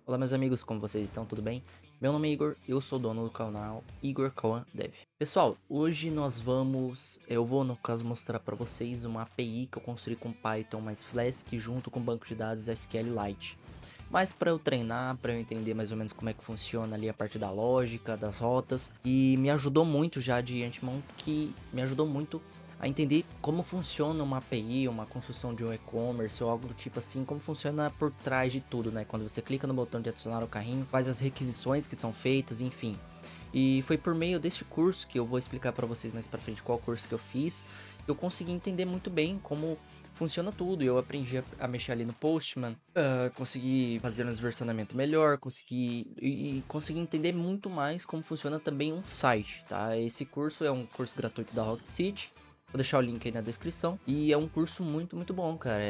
Olá meus amigos, como vocês estão? Tudo bem? Meu nome é Igor, eu sou dono do canal Igor Coan Dev. Pessoal, hoje eu vou no caso mostrar para vocês uma API que eu construí com Python mais Flask junto com o banco de dados SQLite. Mas para eu treinar, para eu entender mais ou menos como é que funciona ali a parte da lógica, das rotas, e me ajudou muito já de antemão, que me ajudou muito a entender como funciona uma API, uma construção de um e-commerce ou algo do tipo assim, como funciona por trás de tudo, né? Quando você clica no botão de adicionar o carrinho, quais as requisições que são feitas, enfim. E foi por meio deste curso que eu vou explicar para vocês mais para frente qual curso que eu fiz, eu consegui entender muito bem como funciona tudo. Eu aprendi a mexer ali no Postman, consegui fazer um versionamento melhor, consegui entender muito mais como funciona também um site, tá? Esse curso é um curso gratuito da Rocket City. Vou deixar o link aí na descrição. E é um curso muito bom, cara.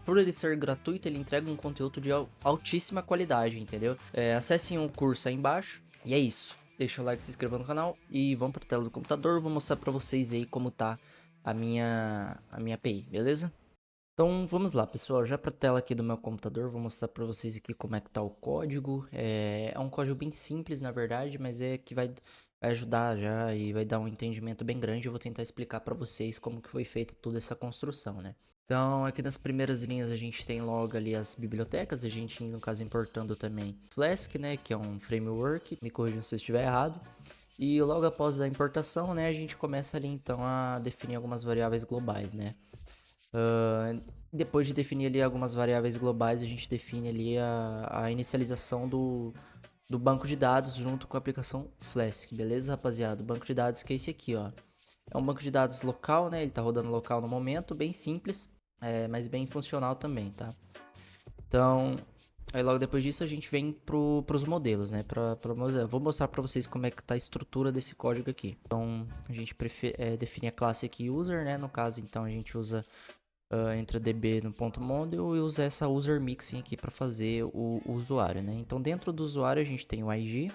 Por ele ser gratuito, ele entrega um conteúdo de altíssima qualidade, entendeu? Acessem o curso aí embaixo. E é isso. Deixa o like, se inscreva no canal e vamos para a tela do computador. Vou mostrar para vocês aí como tá a minha API, beleza? Então vamos lá, pessoal, já para a tela aqui do meu computador, vou mostrar para vocês aqui como é que tá o código. É um código bem simples, na verdade, mas é que vai ajudar já e vai dar um entendimento bem grande. Eu vou tentar explicar para vocês como que foi feita toda essa construção, né? Então, aqui nas primeiras linhas a gente tem logo ali as bibliotecas, a gente no caso importando também Flask, né, que é um framework, me corrijam se eu estiver errado. E logo após a importação, né, a gente começa ali então a definir algumas variáveis globais, né? Depois de definir ali algumas variáveis globais, a gente define ali a inicialização do banco de dados junto com a aplicação Flask, beleza, rapaziada? O banco de dados que é esse aqui, ó. É um banco de dados local, né? Ele tá rodando local no momento, bem simples, mas bem funcional também, tá? Então, aí logo depois disso a gente vem pros modelos, né? Vou mostrar para vocês como é que tá a estrutura desse código aqui. Então, a gente define a classe aqui user, né? No caso, então a gente usa entra db no ponto model e usa essa user mixing aqui para fazer o usuário, né? Então dentro do usuário a gente tem o IG,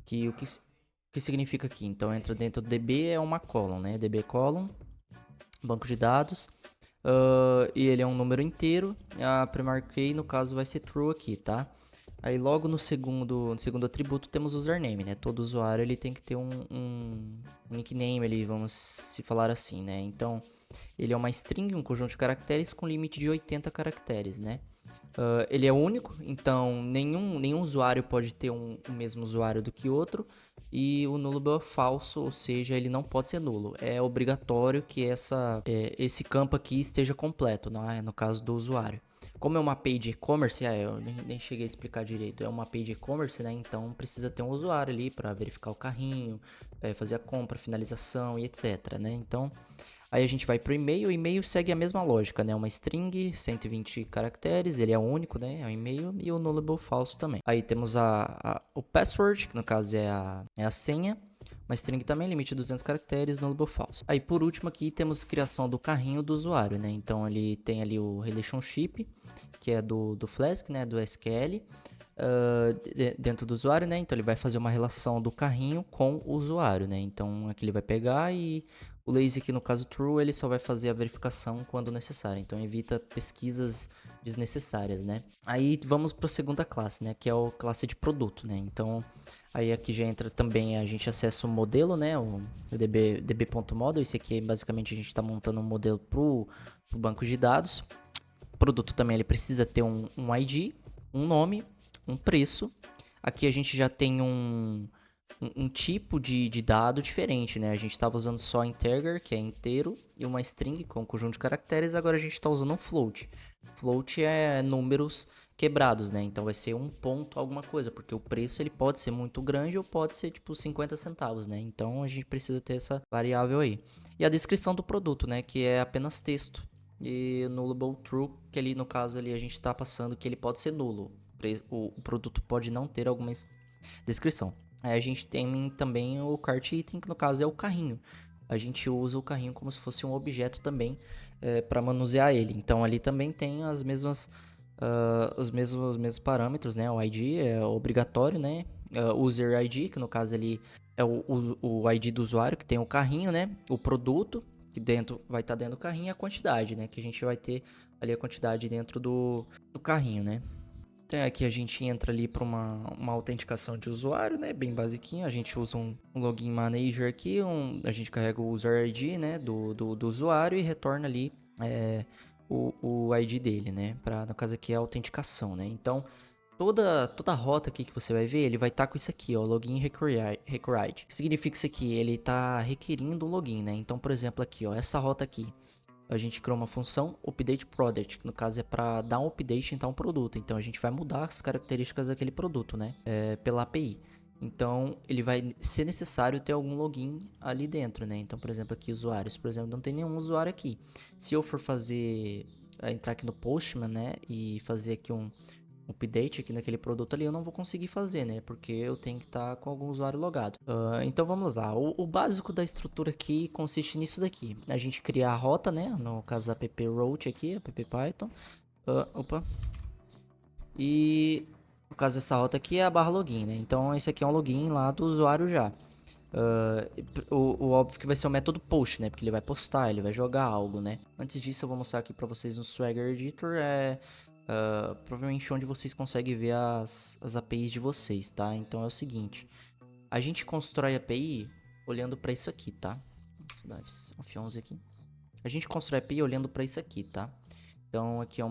que o que significa aqui? Então entra dentro do db é uma column, né? db column, banco de dados, e ele é um número inteiro. A primary key no caso vai ser true aqui, tá? Aí logo no segundo atributo temos o username, né? Todo usuário ele tem que ter um nickname ali, vamos se falar assim, né? Então ele é uma string, um conjunto de caracteres com limite de 80 caracteres, né? Ele é único, então nenhum usuário pode ter o mesmo usuário do que outro. E o nullable é falso, ou seja, ele não pode ser nulo. É obrigatório que esse campo aqui esteja completo, né? No caso do usuário. Como é uma API de e-commerce, eu nem cheguei a explicar direito. É uma API de e-commerce, né? Então precisa ter um usuário ali para verificar o carrinho, fazer a compra, finalização e etc, né? Então aí a gente vai pro e-mail, o e-mail segue a mesma lógica, né? Uma string, 120 caracteres, ele é único, né? É um e-mail e o nullable false também. Aí temos o password, que no caso é a senha. Uma string também, limite de 200 caracteres, nullable false. Aí por último aqui temos criação do carrinho do usuário, né? Então ele tem ali o relationship, que é do Flask, né? Do SQL. Dentro do usuário, né? Então ele vai fazer uma relação do carrinho com o usuário, né? Então aqui ele vai pegar e o lazy aqui no caso true, ele só vai fazer a verificação quando necessário. Então evita pesquisas desnecessárias, né? Aí vamos para a segunda classe, né? Que é a classe de produto, né? Então aí aqui já entra também, a gente acessa o modelo, né? O db.model. Esse aqui basicamente a gente está montando um modelo pro banco de dados. O produto também ele precisa ter um ID, um nome, um preço. Aqui a gente já tem um tipo de dado diferente, né? A gente estava usando só integer, que é inteiro, e uma string com um conjunto de caracteres. Agora a gente está usando um float. Float é números quebrados, né? Então vai ser um ponto alguma coisa, porque o preço ele pode ser muito grande ou pode ser tipo 50 centavos, né? Então a gente precisa ter essa variável aí. E a descrição do produto, né? Que é apenas texto. E nullable true, que ali no caso ali a gente está passando que ele pode ser nulo. O produto pode não ter alguma descrição. Aí a gente tem também o cart item, que no caso é o carrinho. A gente usa o carrinho como se fosse um objeto também para manusear ele. Então ali também tem os mesmos parâmetros, né? O ID é obrigatório, né? User ID, que no caso ali é o ID do usuário, que tem o carrinho, né? O produto, que vai estar dentro do carrinho, e a quantidade, né? Que a gente vai ter ali a quantidade dentro do carrinho, né? Então aqui a gente entra ali para uma autenticação de usuário, né? Bem basiquinho. A gente usa um login manager aqui, a gente carrega o user ID, né? Do usuário e retorna ali o ID dele, né? No caso aqui é a autenticação, né? Então toda a rota aqui que você vai ver, ele vai estar com isso aqui, ó, login required. O que significa isso aqui? Ele está requerindo um login, né? Então, por exemplo, aqui, ó, essa rota aqui. A gente criou uma função update product, que no caso é para dar um update em tal produto. Então a gente vai mudar as características daquele produto, né? Pela API. Então ele vai ser necessário ter algum login ali dentro, né? Então, por exemplo, aqui usuários, por exemplo, não tem nenhum usuário aqui. Se eu for entrar aqui no Postman, né? E fazer aqui um update aqui naquele produto ali, eu não vou conseguir fazer, né? Porque eu tenho que estar com algum usuário logado. Então vamos lá. O básico da estrutura aqui consiste nisso daqui. A gente criar a rota, né? No caso app route aqui, app Python. E no caso dessa rota aqui é a barra login, né? Então esse aqui é um login lá do usuário já. O óbvio que vai ser o método post, né? Porque ele vai postar, ele vai jogar algo, né? Antes disso eu vou mostrar aqui pra vocês no Swagger Editor. Provavelmente onde vocês conseguem ver as APIs de vocês, tá? Então é o seguinte, a gente constrói a API olhando para isso aqui, tá? Vou dar F11 aqui. A gente constrói a API olhando para isso aqui, tá? Então aqui é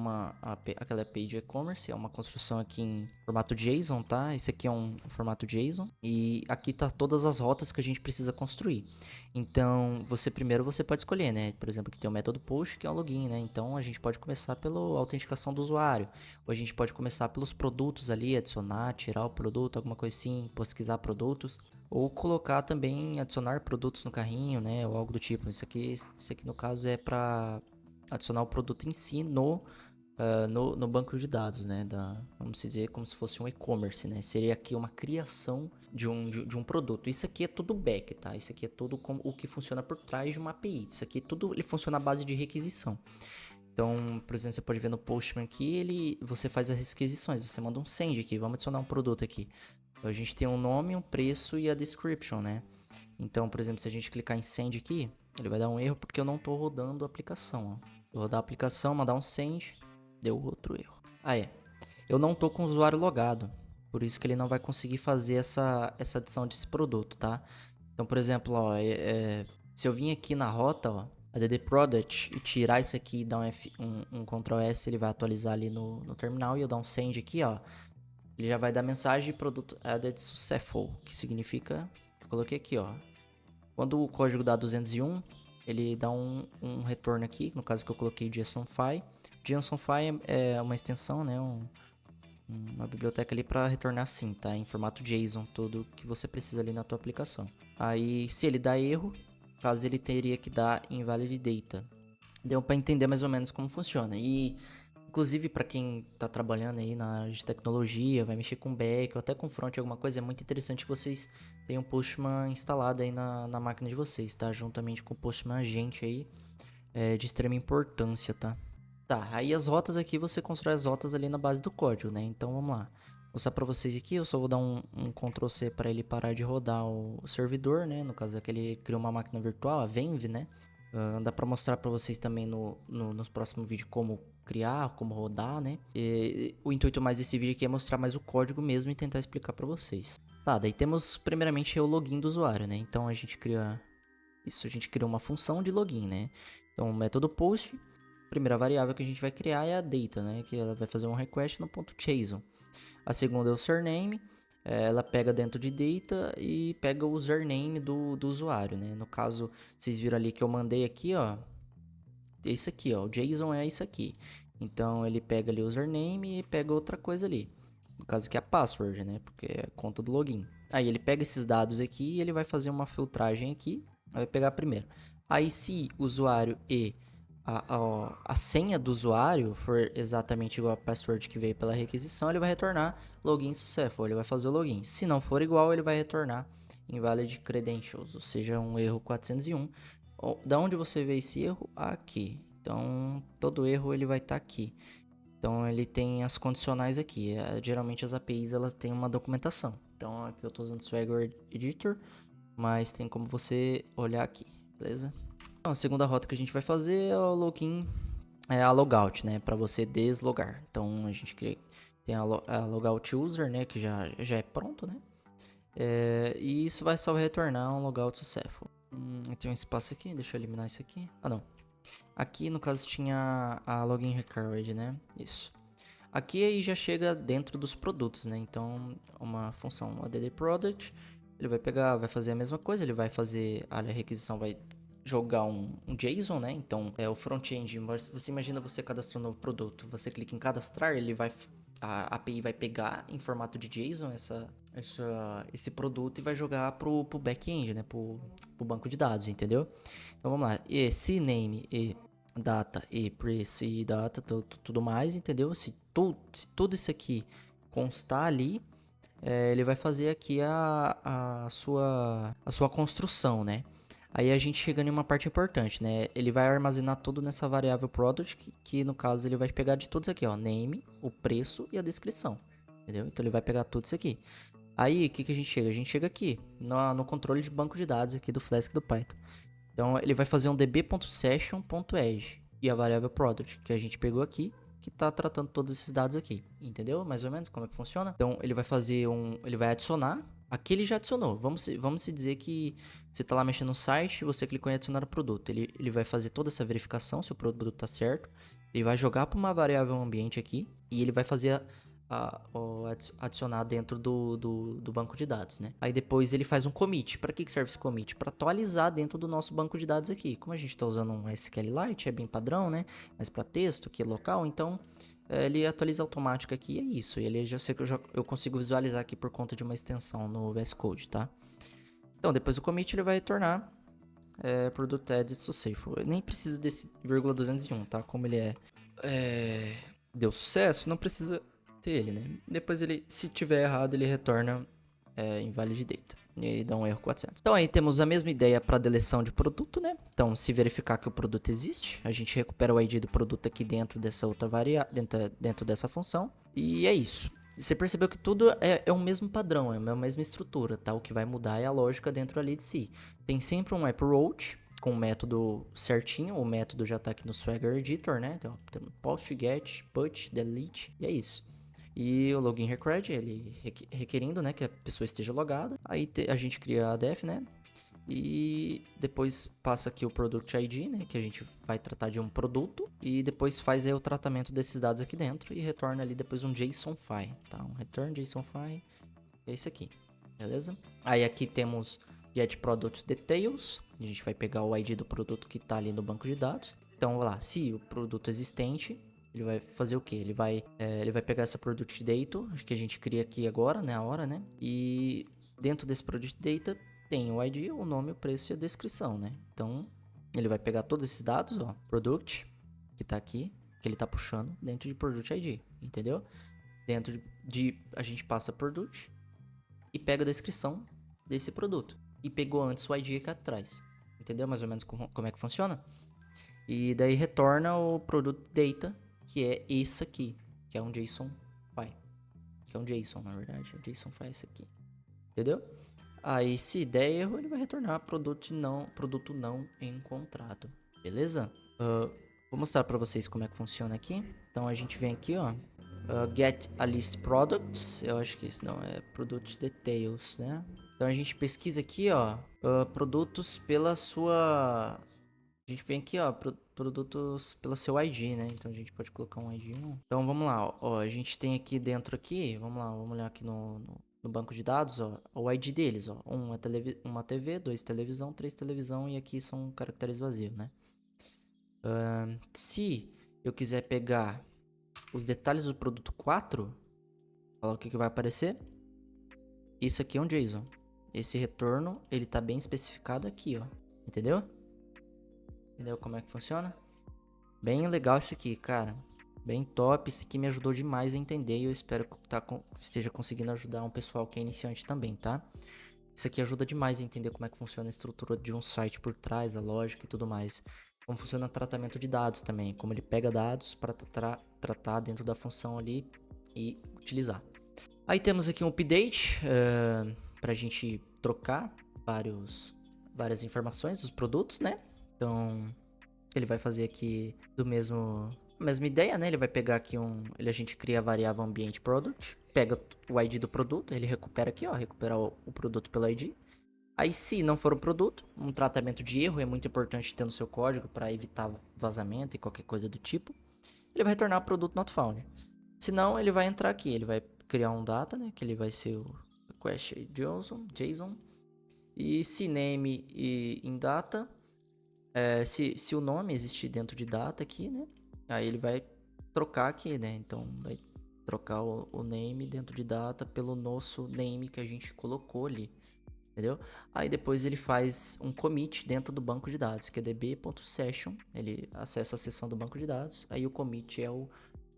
aquela API de e-commerce, é uma construção aqui em formato JSON, tá? Esse aqui é um formato JSON e aqui tá todas as rotas que a gente precisa construir. Então, primeiro você pode escolher, né? Por exemplo, aqui tem o método push, que é o login, né? Então a gente pode começar pela autenticação do usuário, ou a gente pode começar pelos produtos ali, adicionar, tirar o produto, alguma coisa assim, pesquisar produtos, ou colocar também, adicionar produtos no carrinho, né? Ou algo do tipo. Isso aqui no caso é para adicionar o produto em si no banco de dados, né? Vamos dizer como se fosse um e-commerce, né? Seria aqui uma criação de um produto. Isso aqui é tudo back, tá? Isso aqui é tudo o que funciona por trás de uma API. Isso aqui tudo ele funciona à base de requisição. Então, por exemplo, você pode ver no Postman aqui, você faz as requisições, você manda um send aqui, vamos adicionar um produto aqui. Então, a gente tem um nome, um preço e a description, né? Então, por exemplo, se a gente clicar em send aqui, ele vai dar um erro porque eu não estou rodando a aplicação, ó. Vou rodar a aplicação, mandar um send, deu outro erro. Eu não tô com o usuário logado, por isso que ele não vai conseguir fazer essa adição desse produto, tá? Então, por exemplo, ó, se eu vim aqui na rota, ó, add product e tirar isso aqui e dar um Ctrl S, ele vai atualizar ali no terminal e eu dar um send aqui, ó, ele já vai dar mensagem de produto added successful, que significa, eu coloquei aqui, ó, quando o código dá 201, ele dá um retorno aqui, no caso que eu coloquei JSONFI. JSONFI é uma extensão, né, uma biblioteca ali para retornar assim, tá? Em formato JSON, tudo que você precisa ali na tua aplicação. Aí, se ele dá erro, caso ele teria que dar invalid data. Deu para entender mais ou menos como funciona. E inclusive, para quem tá trabalhando aí na área de tecnologia, vai mexer com back ou até com front, alguma coisa, é muito interessante que vocês tenham o Postman instalado aí na máquina de vocês, tá? Juntamente com o Postman Agente aí, de extrema importância, tá? Tá, aí as rotas aqui, você constrói as rotas ali na base do código, né? Então, vamos lá. Vou mostrar pra vocês aqui, eu só vou dar um Ctrl C para ele parar de rodar o servidor, né? No caso é que ele criou uma máquina virtual, a Venv, né? Dá pra mostrar pra vocês também nos próximos vídeos como criar, como rodar, né? O intuito mais desse vídeo aqui é mostrar mais o código mesmo e tentar explicar pra vocês. Tá, daí temos primeiramente o login do usuário, né? Então a gente cria uma função de login, né? Então o método post, a primeira variável que a gente vai criar é a data, né? Que ela vai fazer um request no ponto .json. A segunda é o surname, ela pega dentro de data e pega o username do usuário, né? No caso, vocês viram ali que eu mandei aqui, ó, é isso aqui, ó, o JSON é isso aqui. Então ele pega ali o username e pega outra coisa ali. No caso aqui é a password, né? Porque é a conta do login. Aí ele pega esses dados aqui e ele vai fazer uma filtragem aqui. Vai pegar primeiro. Aí se o usuário e a senha do usuário for exatamente igual a password que veio pela requisição, ele vai retornar login successful, ele vai fazer o login. Se não for igual, ele vai retornar invalid credentials, ou seja, um erro 401. Da onde você vê esse erro? Aqui. Então, todo erro ele vai estar aqui. Então, ele tem as condicionais aqui. Geralmente as APIs elas têm uma documentação. Então, aqui eu estou usando o Swagger Editor, mas tem como você olhar aqui, beleza? Então, a segunda rota que a gente vai fazer é o login, a logout, né? Para você deslogar. Então, a gente tem a logout user, né, que já é pronto, né? E isso vai só retornar um logout successful. Tem um espaço aqui, deixa eu eliminar isso aqui. Ah, não. Aqui, no caso, tinha a login record, né? Isso. Aqui aí já chega dentro dos produtos, né? Então, uma função add product, ele vai pegar, vai fazer a mesma coisa, ele vai fazer a requisição, vai jogar um JSON, né? Então, o front-end, você imagina você cadastrando um novo produto, você clica em cadastrar, a API vai pegar em formato de JSON esse produto e vai jogar pro back-end, né? Pro banco de dados, entendeu? Então vamos lá. E CNAME e data e preço e data, tudo mais, entendeu? Se tudo isso aqui constar ali, ele vai fazer aqui a sua construção, né? Aí a gente chega em uma parte importante, né? Ele vai armazenar tudo nessa variável product, que no caso ele vai pegar de tudo isso aqui, ó. Name, o preço e a descrição, entendeu? Então ele vai pegar tudo isso aqui. Aí, o que a gente chega? A gente chega aqui, no controle de banco de dados aqui do Flask do Python. Então, ele vai fazer um db.session.edge e a variável product, que a gente pegou aqui, que está tratando todos esses dados aqui. Entendeu? Mais ou menos como é que funciona? Então, ele vai fazer ele vai adicionar. Aqui ele já adicionou. Vamos se dizer que você está lá mexendo no site, você clicou em adicionar o produto. Ele vai fazer toda essa verificação se o produto está certo. Ele vai jogar para uma variável ambiente aqui e ele vai fazer adicionar dentro do banco de dados, né? Aí depois ele faz um commit. Para que serve esse commit? Para atualizar dentro do nosso banco de dados aqui. Como a gente está usando um SQLite, é bem padrão, né? Mas para texto, que é local, então ele atualiza automático aqui, é isso. E ele já sei que eu consigo visualizar aqui por conta de uma extensão no VS Code, tá? Então depois do commit ele vai retornar product added successful. Nem precisa desse .201, tá? Como ele deu sucesso, não precisa ter ele, né? Depois ele, se tiver errado, ele retorna invalid data. E aí dá um erro 400. Então aí temos a mesma ideia para deleção de produto, né? Então, se verificar que o produto existe, a gente recupera o ID do produto aqui dentro dessa outra variável, dentro dessa função. E é isso. Você percebeu que tudo é o mesmo padrão, é a mesma estrutura, tá? O que vai mudar é a lógica dentro ali de si. Tem sempre um approach com o método certinho, o método já tá aqui no Swagger Editor, né? Então, tem post, get, put, delete, e é isso. E o login record, ele requerindo, né, que a pessoa esteja logada. Aí a gente cria a def, né? E depois passa aqui o product ID, né, que a gente vai tratar de um produto. E depois faz aí o tratamento desses dados aqui dentro e retorna ali depois um JSON file, tá? Um return JSON file, é esse aqui, beleza? Aí aqui temos get product details. A gente vai pegar o ID do produto que tá ali no banco de dados. Então, vamos lá, se o produto existente, ele vai fazer o quê? Ele vai pegar essa product data, que a gente cria aqui agora, né? A hora, né? E dentro desse product data tem o ID, o nome, o preço e a descrição, né? Então, ele vai pegar todos esses dados, ó, product, que tá aqui, que ele tá puxando dentro de product ID, entendeu? Dentro a gente passa product e pega a descrição desse produto. E pegou antes o ID aqui atrás. Entendeu mais ou menos como é que funciona? E daí retorna o product data, que é esse aqui, que é um JSON file. Que é um JSON, na verdade. O JSON file é esse aqui. Entendeu? Aí, se der erro, ele vai retornar produto não encontrado. Beleza? Vou mostrar pra vocês como é que funciona aqui. Então, a gente vem aqui, ó. Get a list products. Eu acho que isso não é product details, né? Então, a gente pesquisa aqui, ó. Produtos pela sua... A gente vem aqui, ó, produtos pelo seu ID, né? Então a gente pode colocar um ID 1. Então vamos lá, ó, a gente tem aqui dentro aqui, vamos lá, vamos olhar aqui no banco de dados, ó, o ID deles, ó. Uma TV, 2 televisão, 3 televisão e aqui são caracteres vazios, né? Se eu quiser pegar os detalhes do produto 4, olha o que vai aparecer. Isso aqui é um JSON. Esse retorno, ele tá bem especificado aqui, ó. Entendeu? Entendeu como é que funciona? Bem legal isso aqui, cara. Bem top. Isso aqui me ajudou demais a entender e eu espero que esteja conseguindo ajudar um pessoal que é iniciante também, tá? Isso aqui ajuda demais a entender como é que funciona a estrutura de um site por trás, a lógica e tudo mais. Como funciona o tratamento de dados também. Como ele pega dados para tratar dentro da função ali e utilizar. Aí temos aqui um update para a gente trocar várias informações dos produtos, né? Então, ele vai fazer aqui a Mesma ideia, né? Ele vai pegar aqui a gente cria a variável ambiente product, pega o ID do produto, ele recupera aqui, ó, recuperar o produto pelo ID. Aí, se não for um produto, um tratamento de erro é muito importante ter no seu código para evitar vazamento e qualquer coisa do tipo. Ele vai retornar o produto not found. Se não, ele vai entrar aqui, ele vai criar um data, né? Que ele vai ser o request JSON. E se name e em data, se o nome existir dentro de data aqui, né? Aí ele vai trocar aqui, né? Então vai trocar o name dentro de data pelo nosso name que a gente colocou ali, entendeu? Aí depois ele faz um commit dentro do banco de dados, que é db.session, ele acessa a seção do banco de dados, aí o commit é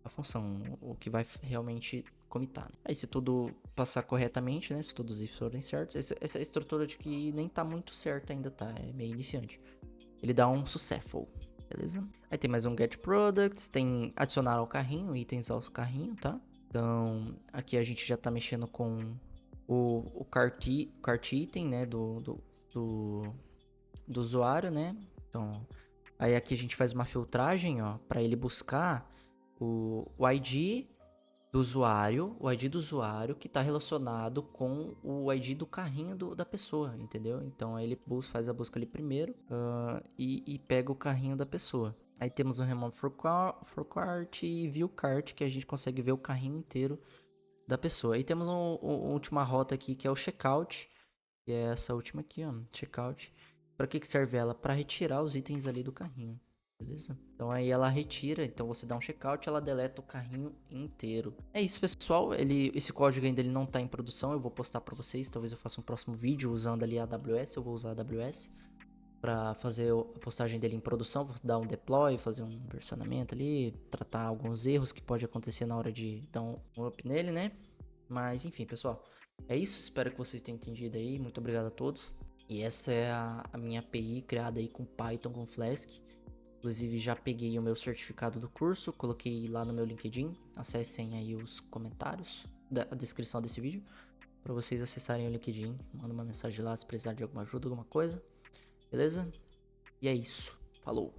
a função, o que vai realmente commitar, né? Aí se tudo passar corretamente, né? Se todos os ifs forem certos, essa estrutura de que nem tá muito certa ainda, tá? É meio iniciante. Ele dá um successful, beleza? Aí tem mais um get products, tem adicionar ao carrinho, itens ao carrinho, tá? Então, aqui a gente já tá mexendo com o cart item, né, do usuário, né? Então, aí aqui a gente faz uma filtragem, ó, para ele buscar o ID do usuário, o ID do usuário que está relacionado com o ID do carrinho da pessoa, entendeu? Então aí ele faz a busca ali primeiro e pega o carrinho da pessoa. Aí temos o remove for cart e view cart, que a gente consegue ver o carrinho inteiro da pessoa. Aí temos uma última rota aqui que é o checkout, que é essa última aqui, ó, checkout. Para que serve ela? Para retirar os itens ali do carrinho. Beleza? Então aí ela retira, então você dá um checkout, ela deleta o carrinho inteiro. É isso, pessoal. Esse código ainda ele não está em produção, eu vou postar para vocês. Talvez eu faça um próximo vídeo usando ali a AWS, eu vou usar a AWS para fazer a postagem dele em produção. Vou dar um deploy, fazer um versionamento ali, tratar alguns erros que pode acontecer na hora de dar um up nele, né? Mas enfim, pessoal, é isso. Espero que vocês tenham entendido aí. Muito obrigado a todos. E essa é a minha API criada aí com Python, com Flask. Inclusive já peguei o meu certificado do curso, coloquei lá no meu LinkedIn. Acessem aí os comentários da descrição desse vídeo para vocês acessarem o LinkedIn. Manda uma mensagem lá se precisar de alguma ajuda, alguma coisa. Beleza? E é isso. Falou!